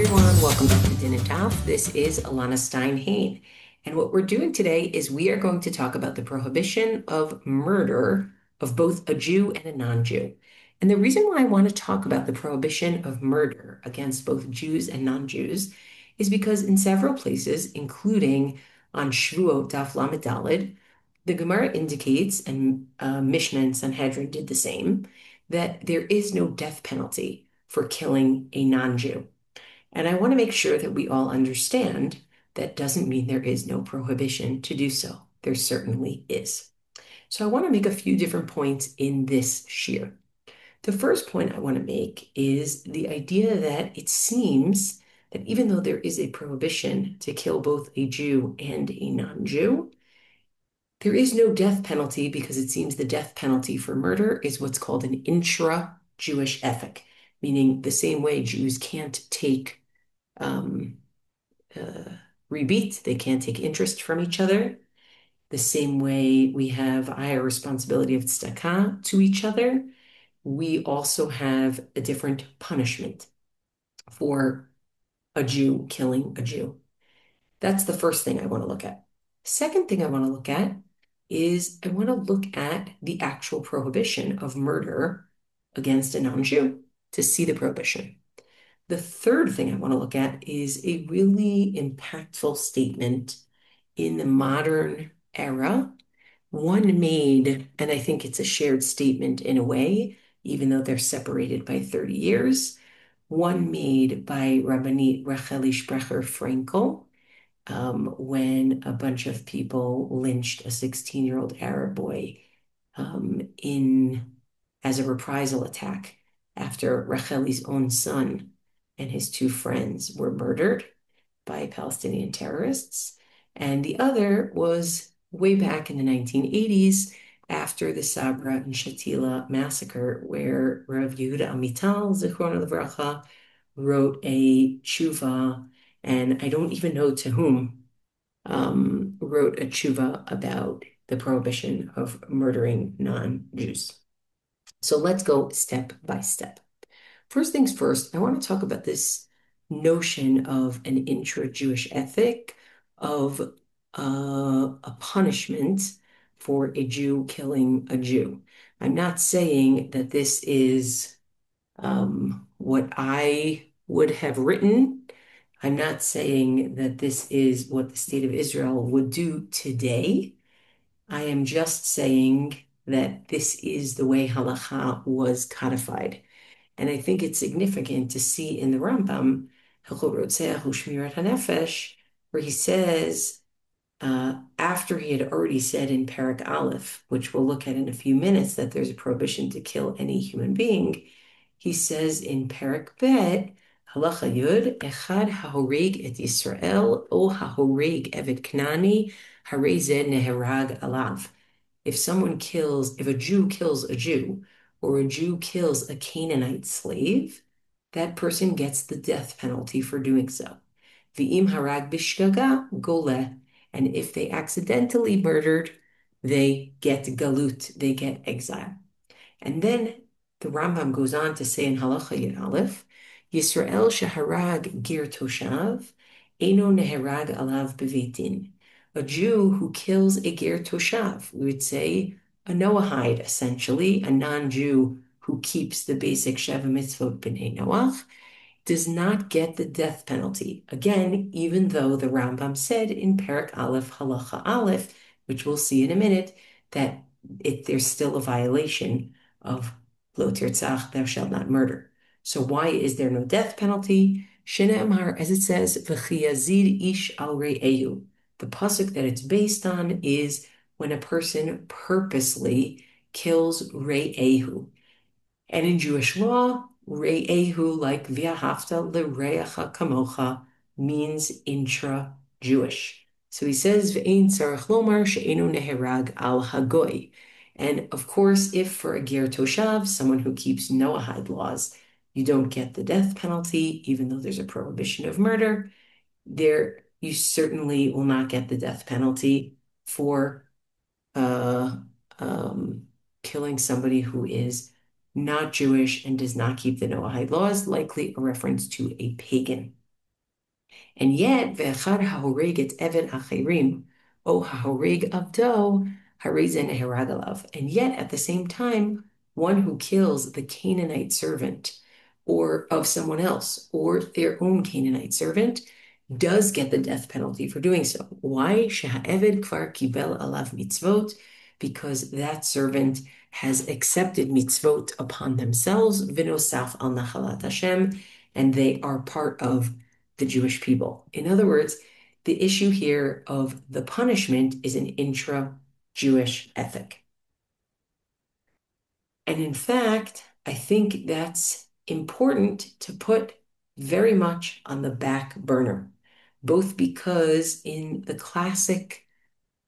everyone, welcome back to dinanddaf. This is Elana Stein Hain. And what we're doing today is we are going to talk about the prohibition of murder of both a Jew and a non-Jew. And the reason why I want to talk about the prohibition of murder against both Jews and non-Jews is because in several places, including on Shevuot daf lamed daled, the Gemara indicates, and Mishnah and Sanhedrin did the same, that there is no death penalty for killing a non-Jew. And I want to make sure that we all understand that doesn't mean there is no prohibition to do so. There certainly is. So I want to make a few different points in this shiur. The first point I want to make is the idea that it seems that even though there is a prohibition to kill both a Jew and a non-Jew, there is no death penalty because it seems the death penalty for murder is what's called an intra-Jewish ethic, meaning the same way Jews can't take um, rebate, they can't take interest from each other. The same way we have a higher responsibility of tzedakah to each other, we also have a different punishment for a Jew killing a Jew. That's the first thing I want to look at. Second thing I want to look at is I want to look at the actual prohibition of murder against a non-Jew to see the prohibition. The third thing I want to look at is a really impactful statement in the modern era, one made, and I think it's a shared statement in a way, even though they're separated by 30 years, one made by Rabbanit Racheli Sprecher Frankel, when a bunch of people lynched a 16-year-old Arab boy in as a reprisal attack after Racheli's own son and his two friends were murdered by Palestinian terrorists. And the other was way back in the 1980s after the Sabra and Shatila massacre, where Rav Yehuda Amital, Zichrono Livracha, wrote a teshuva, and I don't even know to whom, wrote a teshuva about the prohibition of murdering non-Jews. So let's go step by step. First things first, I want to talk about this notion of an intra-Jewish ethic of a punishment for a Jew killing a Jew. I'm not saying that this is what I would have written. I'm not saying that this is what the state of Israel would do today. I am just saying that this is the way Halakha was codified. And I think it's significant to see in the Rambam, Hilchot Rotzeach U'Shmirat HaNefesh, where he says, after he had already said in Parak Aleph, which we'll look at in a few minutes, that there's a prohibition to kill any human being, he says in Parak Bet, Halakha Yud, Echad hahoreg et Yisrael, o hahoreg evet Knani, harei zeh neherag alav. If a Jew kills a Jew, or a Jew kills a Canaanite slave, that person gets the death penalty for doing so. V'im harag bishgaga goleh. And if they accidentally murdered, they get galut, they get exile. And then the Rambam goes on to say in Halakha Yud Aleph, Yisrael sheharag gir toshav, eno neherag alav bevitin. A Jew who kills a ger toshav, we would say a Noahide, essentially, a non-Jew who keeps the basic Sheva mitzvot b'nei Noach, does not get the death penalty. Again, even though the Rambam said in Parak Aleph, Halacha Aleph, which we'll see in a minute, that there's still a violation of Lo tirtzach, thou shalt not murder. So why is there no death penalty? Shne'emar, as it says, V'chi yazid ish al re'ehu. The pasuk that it's based on is when a person purposely kills re'ehu. And in Jewish law, re'ehu, like v'ahavta l'reacha kamocha, means intra-Jewish. So he says, V'ein tzarech lomar she'enu neherag al hagoy. And of course, if for a ger toshav, someone who keeps Noahide laws, you don't get the death penalty, even though there's a prohibition of murder, you certainly will not get the death penalty for uh, killing somebody who is not Jewish and does not keep the Noahide laws, likely a reference to a pagan. And yet, ve'echad ha'horeg et even achirim, o ha'horeg avdo, harizen herag alav. And yet, at the same time, one who kills the Canaanite servant or of someone else or their own Canaanite servant does get the death penalty for doing so. Why? Sheha'eved kvar kibel alav mitzvot, because that servant has accepted mitzvot upon themselves, vinosaf al nachalat Hashem, and they are part of the Jewish people. In other words, the issue here of the punishment is an intra-Jewish ethic. And in fact, I think that's important to put very much on the back burner, both because in the classic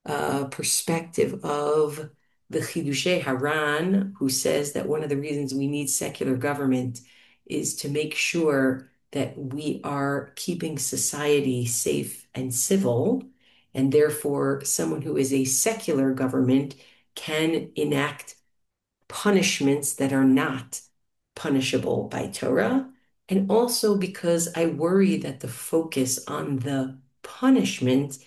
perspective of the Chidushei Haran, who says that one of the reasons we need secular government is to make sure that we are keeping society safe and civil, and therefore someone who is a secular government can enact punishments that are not punishable by Torah, and also because I worry that the focus on the punishment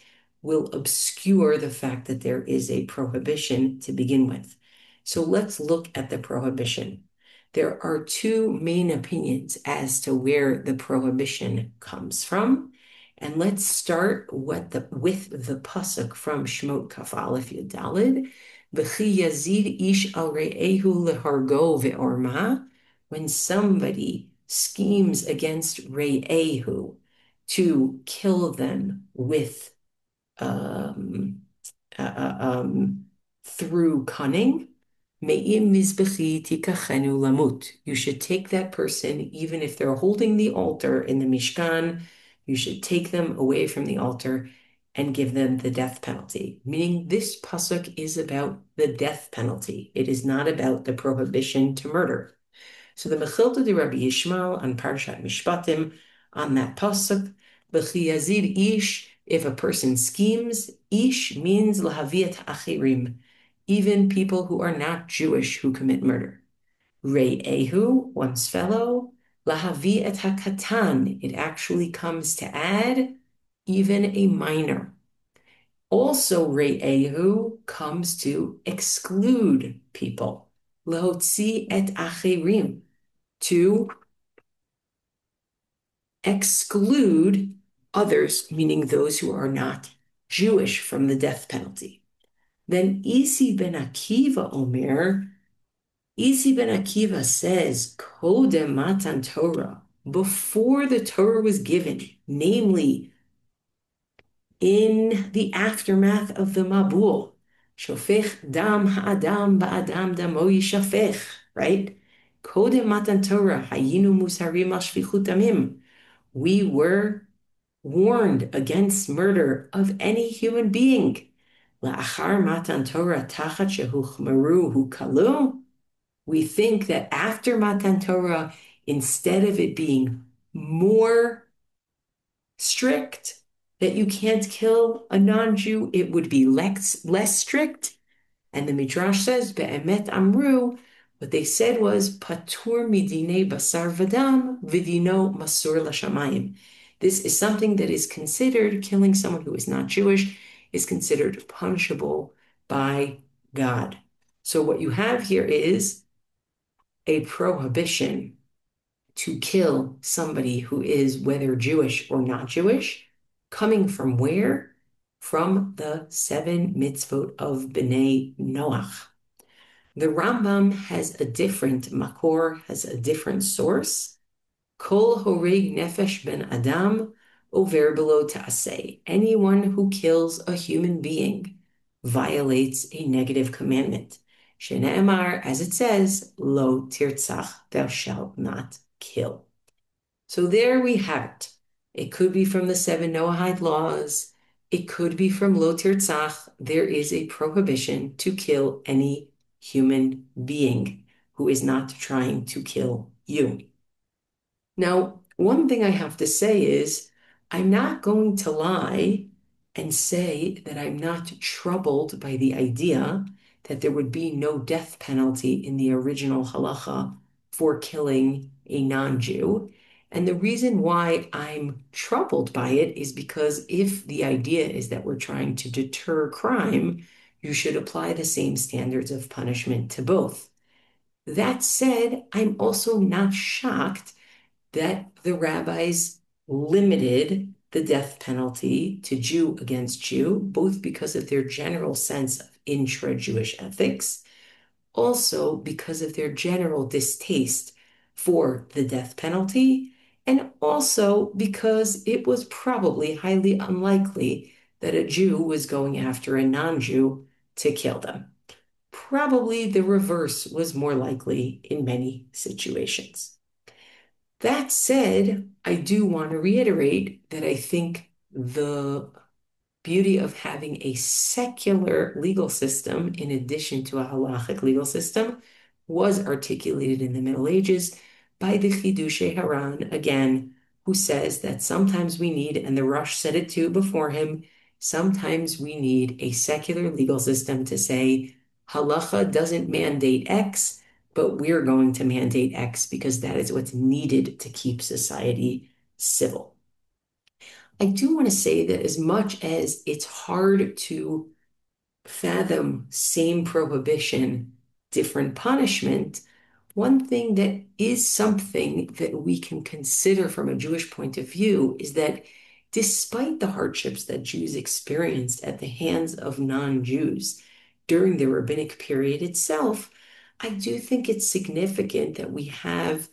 will obscure the fact that there is a prohibition to begin with. So let's look at the prohibition. There are two main opinions as to where the prohibition comes from. And let's start with the pasuk from Shemot Kaf Aleph Yud Daled. V'chi yazid ish al re'ehu lehargo ve'orma. When somebody schemes against re'ehu to kill them with through cunning, me'im mizbechi tikachenu lamut. You should take that person, even if they're holding the altar in the Mishkan, you should take them away from the altar and give them the death penalty. Meaning this pasuk is about the death penalty. It is not about the prohibition to murder. So the Mechilta de Rabbi Yishmael on Parshat Mishpatim on that pasuk, V'chi yazid ish, if a person schemes, ish means lahaviat achirim, even people who are not Jewish who commit murder. Re'ehu, one's fellow, lahavi et hakatan, it actually comes to add even a minor. Also, re'ehu comes to exclude people. Lahotzi et achirim, to exclude others, meaning those who are not Jewish, from the death penalty. Then Isi ben Akiva says, Kodem matan Torah, before the Torah was given, namely in the aftermath of the Mabul, Shofech dam ha'adam ba'adam damo yishafech, right? Kodem matan Torah, hayinu musarim al shvichut damim. We were warned against murder of any human being. La'achar matan Torah tachat shehuchmeru hukalu. We think that after matan Torah, instead of it being more strict, that you can't kill a non-Jew, it would be less strict. And the Midrash says, Be'emet amru, what they said was, Patur midine basar vadam vidino masur lashamayim. This is something that is considered, killing someone who is not Jewish, is considered punishable by God. So what you have here is a prohibition to kill somebody who is whether Jewish or not Jewish, coming from where? From the 7 mitzvot of Bnei Noach. The Rambam has a different makor, has a different source. Kol horig nefesh ben adam over below ta'aseh. Anyone who kills a human being violates a negative commandment. Shene'emar, as it says, lo tirtzach, thou shalt not kill. So there we have it. It could be from the 7 Noahide laws. It could be from lo tirtzach. There is a prohibition to kill any human being who is not trying to kill you. Now, one thing I have to say is I'm not going to lie and say that I'm not troubled by the idea that there would be no death penalty in the original Halakha for killing a non-Jew. And the reason why I'm troubled by it is because if the idea is that we're trying to deter crime, you should apply the same standards of punishment to both. That said, I'm also not shocked that the rabbis limited the death penalty to Jew against Jew, both because of their general sense of intra-Jewish ethics, also because of their general distaste for the death penalty, and also because it was probably highly unlikely that a Jew was going after a non-Jew to kill them. Probably the reverse was more likely in many situations. That said, I do want to reiterate that I think the beauty of having a secular legal system in addition to a halachic legal system was articulated in the Middle Ages by the Chidushei Haran, again, who says that sometimes we need, and the Rosh said it too before him, sometimes we need a secular legal system to say halacha doesn't mandate X, but we're going to mandate X because that is what's needed to keep society civil. I do want to say that as much as it's hard to fathom same prohibition, different punishment, one thing that is something that we can consider from a Jewish point of view is that despite the hardships that Jews experienced at the hands of non-Jews during the rabbinic period itself, I do think it's significant that we have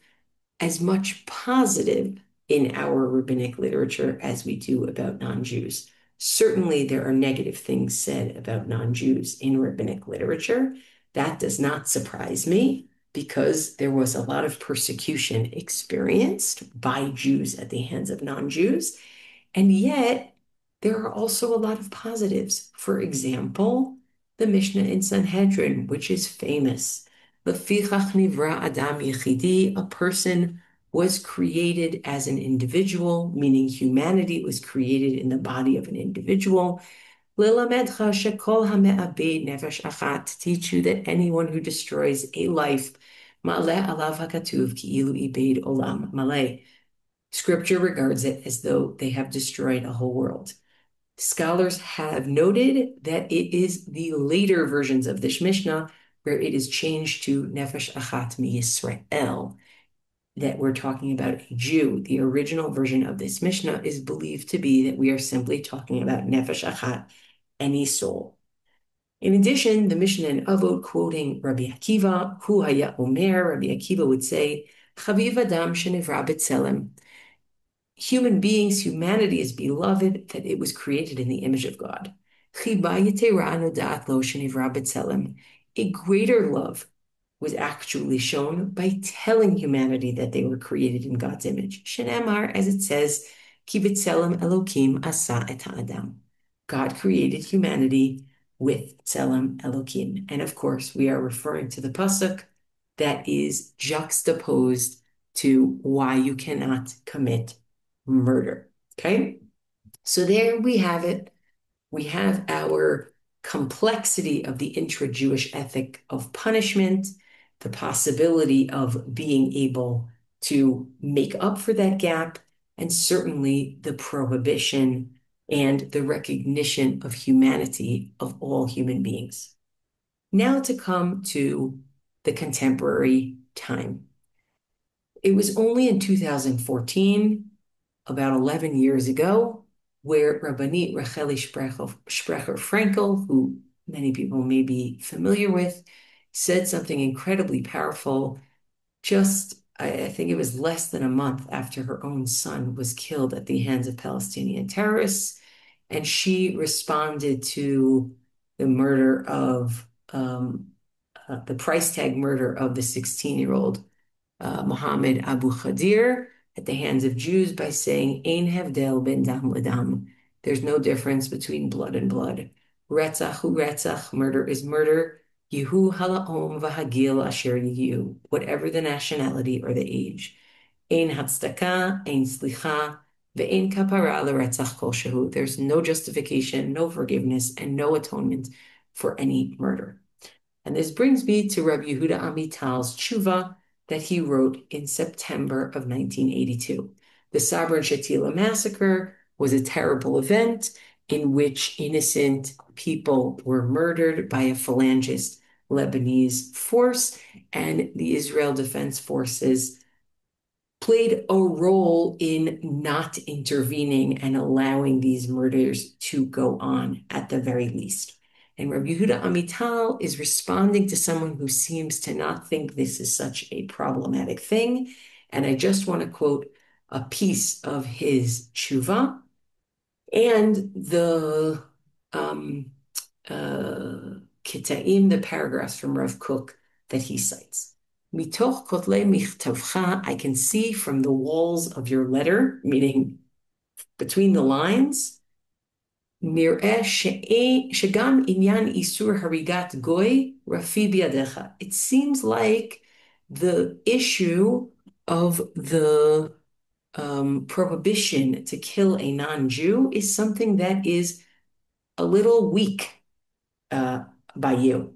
as much positive in our rabbinic literature as we do about non-Jews. Certainly, there are negative things said about non-Jews in rabbinic literature. That does not surprise me because there was a lot of persecution experienced by Jews at the hands of non-Jews. And yet, there are also a lot of positives. For example, the Mishnah in Sanhedrin, which is famous. Lefichach nivra adam yechidi, a person was created as an individual, meaning humanity was created in the body of an individual. Lilamedcha shekol hame'abed nefesh achat, to teach you that anyone who destroys a life, ma'aleh alav hakatuv ki'ilu ibed olam maleh. Scripture regards it as though they have destroyed a whole world. Scholars have noted that it is the later versions of this Mishnah where it is changed to Nefesh Achat mi Yisrael, that we're talking about a Jew. The original version of this Mishnah is believed to be that we are simply talking about Nefesh Achat, any soul. In addition, the Mishnah in Avot, quoting Rabbi Akiva, Hu Haya Omer, Rabbi Akiva would say, Chaviv Adam Shenivra B'Tselem. Human beings, humanity is beloved, that it was created in the image of God. A greater love was actually shown by telling humanity that they were created in God's image. Shenemar, as it says, Ki b'tzelem Elokim asa et ha'adam. God created humanity with tzelem Elokim. And of course, we are referring to the pasuk that is juxtaposed to why you cannot commit murder. Okay? So there we have it. We have our complexity of the intra-Jewish ethic of punishment, the possibility of being able to make up for that gap, and certainly the prohibition and the recognition of humanity of all human beings. Now to come to the contemporary time. It was only in 2014, about 11 years ago, where Rabbanit Racheli Sprecher Frankel, who many people may be familiar with, said something incredibly powerful. Just, I think it was less than a month after her own son was killed at the hands of Palestinian terrorists. And she responded to the murder of, the price tag murder of the 16-year-old Mohammed Abu Khadir at the hands of Jews by saying, Ein hevdel ben dam ledam. There's no difference between blood and blood. Retzach hu retzach, murder is murder. Yehu halaom v'hagil asher yehu, whatever the nationality or the age. Ein hatzdaka, ein slicha, ve'ein kapara l'retzach kol shehu. There's no justification, no forgiveness, and no atonement for any murder. And this brings me to Rav Yehuda Amital's teshuva, that he wrote in September of 1982. The Sabra and Shatila massacre was a terrible event in which innocent people were murdered by a phalangist Lebanese force, and the Israel Defense Forces played a role in not intervening and allowing these murders to go on at the very least. And Rav Yehuda Amital is responding to someone who seems to not think this is such a problematic thing. And I just want to quote a piece of his teshuva and the Kitaim, the paragraphs from Rav Kook that he cites. Mitoch kotlei michtavcha, I can see from the walls of your letter, meaning between the lines, nir'eh shegam inyan isur harigat goy rafi biadecha. It seems like the issue of the prohibition to kill a non-Jew is something that is a little weak by you.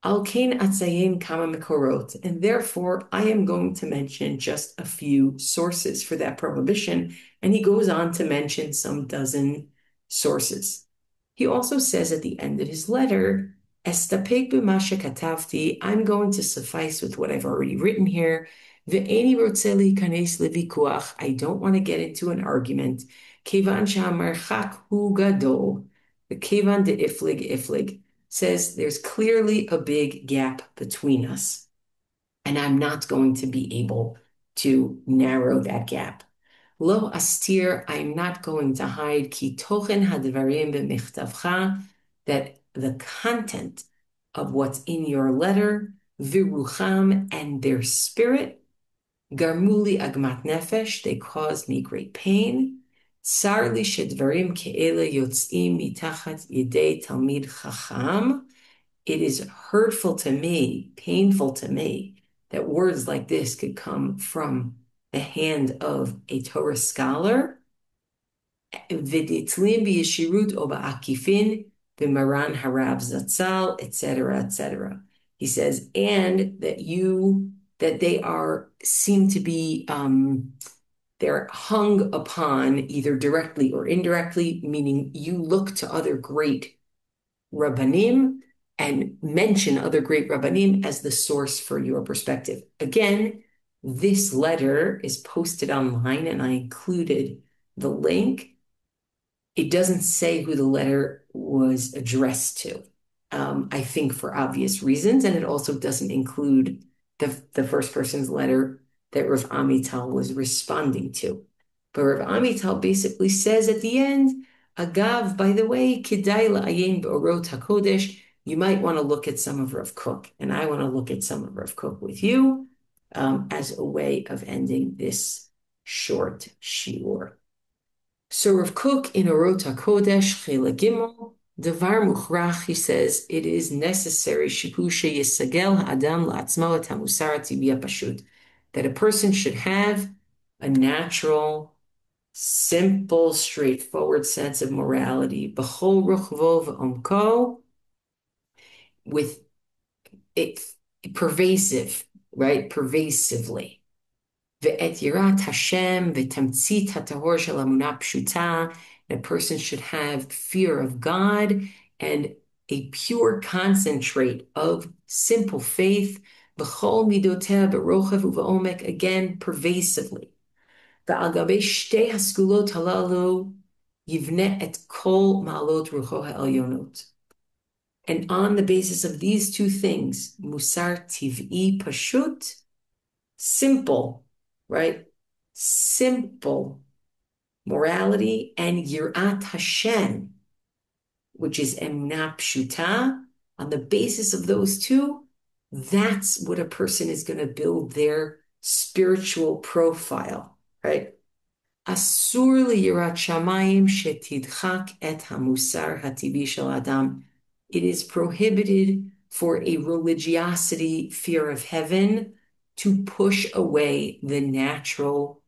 Al kain atzayin kama mekorot, and therefore I am going to mention just a few sources for that prohibition, and he goes on to mention some dozen sources. He also says at the end of his letter, Estapek b'ma shekatavti, I'm going to suffice with what I've already written here. Ve'eni rotze likanes levikuach, I don't want to get into an argument. Kevan sha'amarchak hu gadol, the kevan de iflig, says there's clearly a big gap between us, and I'm not going to be able to narrow that gap. Lo astir, I'm not going to hide ki tochen hadvarim b'michtavcha, that the content of what's in your letter, virucham, and their spirit, garmuli agmat nefesh, they caused me great pain. Tsar li shedvarim ke'ele yotzim mitachat yedei talmid chacham. It is hurtful to me, painful to me, that words like this could come from the hand of a Torah scholar. V'ditlim b'yeshirut o ba'akifin b'maran harav zatzal, etc., etc. He says, and that they seem to be they're hung upon either directly or indirectly, meaning you look to other great rabbanim and mention other great rabbanim as the source for your perspective. Again, this letter is posted online, and I included the link. It doesn't say who the letter was addressed to, I think for obvious reasons, and it also doesn't include the first person's letter that Rav Amital was responding to. But Rav Amital basically says at the end, Agav, by the way, Kidai la'ayin b'orot HaKodesh, you might want to look at some of Rav Kook, and I want to look at some of Rav Kook with you as a way of ending this short shiur. So Rav Kook in Orot HaKodesh, Chela Gimel, Devar Muchrach, he says, it is necessary, Shipusha Yisagel Ha'adam La'atzmo Et HaMusar HaTibiyah Pashut, that a person should have a natural, simple, straightforward sense of morality, b'chol ruchvo v'omko, with it pervasive, right? Pervasively. Ve'et yirat Hashem v'tamtzit hatahor shel amunah pshuta, a person should have fear of God and a pure concentrate of simple faith, b'chol midoteh b'rochev u'v'omek, again, pervasively. ועל גבי שתי הסגולות הללו יבנה את כל מעלות רוחו העליונות. And on the basis of these two things, musar tiv'i pashut, simple, right? Simple morality, and yirat Hashem, which is emuna pshuta, on the basis of those two, that's what a person is going to build their spiritual profile. Right? Asur liyirat shamayim shetidchak et hamusar hatibi shel adam. It is prohibited for a religiosity, fear of heaven, to push away the natural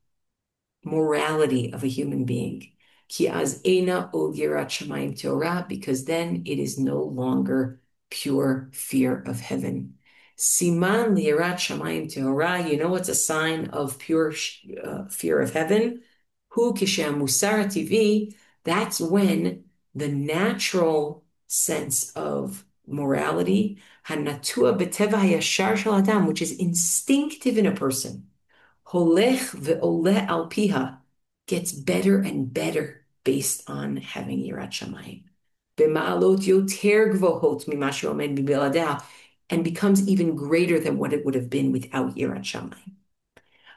morality of a human being. Ki az eina od yirat shamayim Torah, because then it is no longer pure fear of heaven. Siman li'erat shamayim tehora. You know what's a sign of pure fear of heaven? Hu kishem musar TV. That's when the natural sense of morality, hanatua b'teva hayashar shel adam, which is instinctive in a person, holech ve'oleh al piha, gets better and better based on having yirat shamayim. B'ma'alot yoter gvohot mima she'omed b'beladeh, and becomes even greater than what it would have been without yirat shamayim.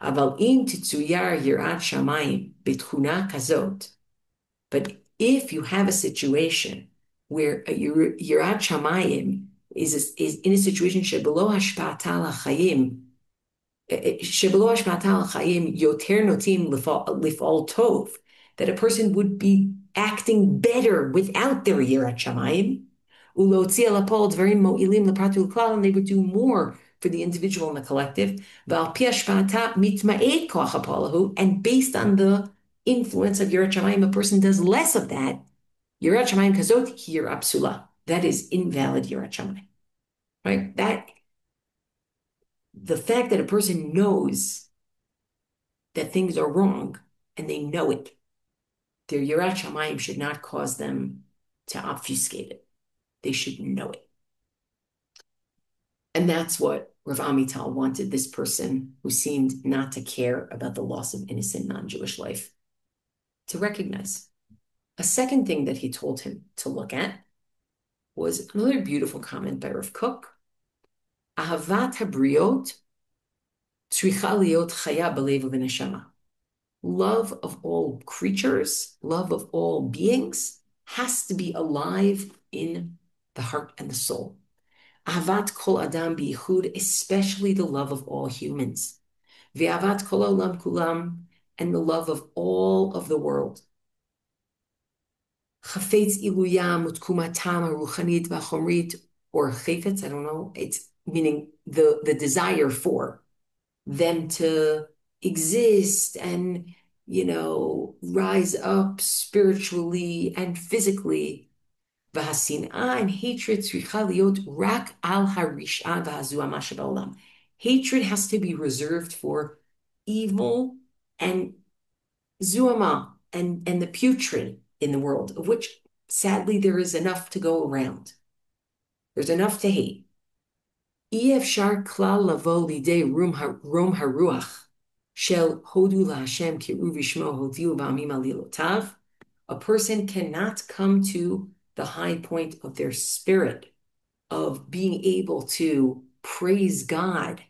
Aval im titzuyar yirat shamayim b'tchuna kazot. But if you have a situation where yirat shamayim is in a situation shebelo hashpa'ata l'chayim, shebelo hashpa'ata l'chayim yoter notim lif'al tov, that a person would be acting better without their yirat shamayim, ulotzi alapol dvarim mo'ilim lepratu l'klal, and they would do more for the individual and the collective, v'al pi hashpa'ata mitma'ed koach hapolahu, and based on the influence of yirat shamayim, a person does less of that. Yirat shamayim kazot yirat psula. That is invalid yirat shamayim, right? That the fact that a person knows that things are wrong and they know it, their yirat shamayim should not cause them to obfuscate it. They should know it. And that's what Rav Amital wanted this person who seemed not to care about the loss of innocent non-Jewish life to recognize. A second thing that he told him to look at was another beautiful comment by Rav Kook. Ahavat habriot tzricha liot chaya b'lev u'v'neshama. Love of all creatures, love of all beings, has to be alive in the heart and the soul. Ahavat kol adam b'yichud, especially the love of all humans. V'ahavat kol olam kulam, and the love of all of the world. Chafetz iluyam utkumatam haruchanit v'achomrit, or chafetz, I don't know, it's meaning the desire for them to exist and, rise up spiritually and physically. V'hasin'a, and hatred tzricha liot rak al harish'a v'hazuama shebaolam. Hatred has to be reserved for evil and zuama and the putrid in the world, of which sadly there is enough to go around. There's enough to hate. Efshar klal lavo lidei rom haruach shel hodu laHashem ki'u v'shmo hodiu ba'amim alilotav. A person cannot come to the high point of their spirit of being able to praise God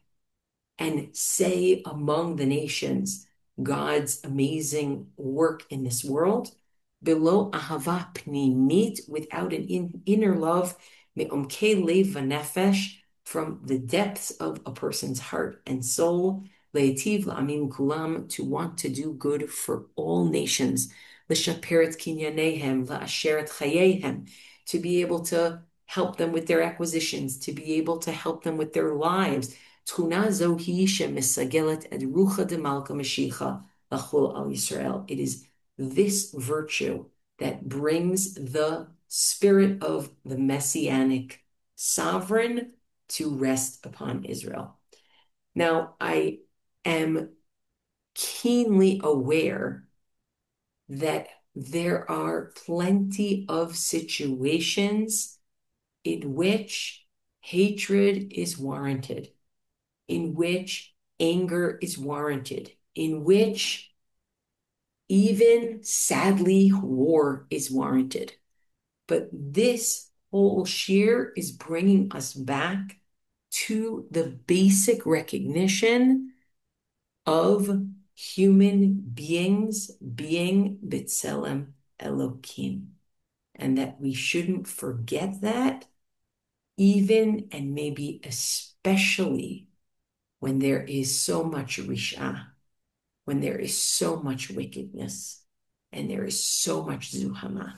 and say among the nations God's amazing work in this world, below ahava pnimit, without an inner love, me'omkei lev v'nefesh, from the depths of a person's heart and soul, le'etiv la'amim kulam, to want to do good for all nations, l'shaperet kinyanehem, la'asheret chayehem, to be able to help them with their acquisitions, to be able to help them with their lives. Tchuna zohi shemisagelet ed rucha de malka mashicha lachol al Yisrael. It is this virtue that brings the spirit of the messianic sovereign to rest upon Israel. Now, I am keenly aware that there are plenty of situations in which hatred is warranted, in which anger is warranted, in which even, sadly, war is warranted. But this whole shiur is bringing us back to the basic recognition of human beings being b'tselem Elokim, and that we shouldn't forget that, even and maybe especially when there is so much risha, when there is so much wickedness, and there is so much zuhama.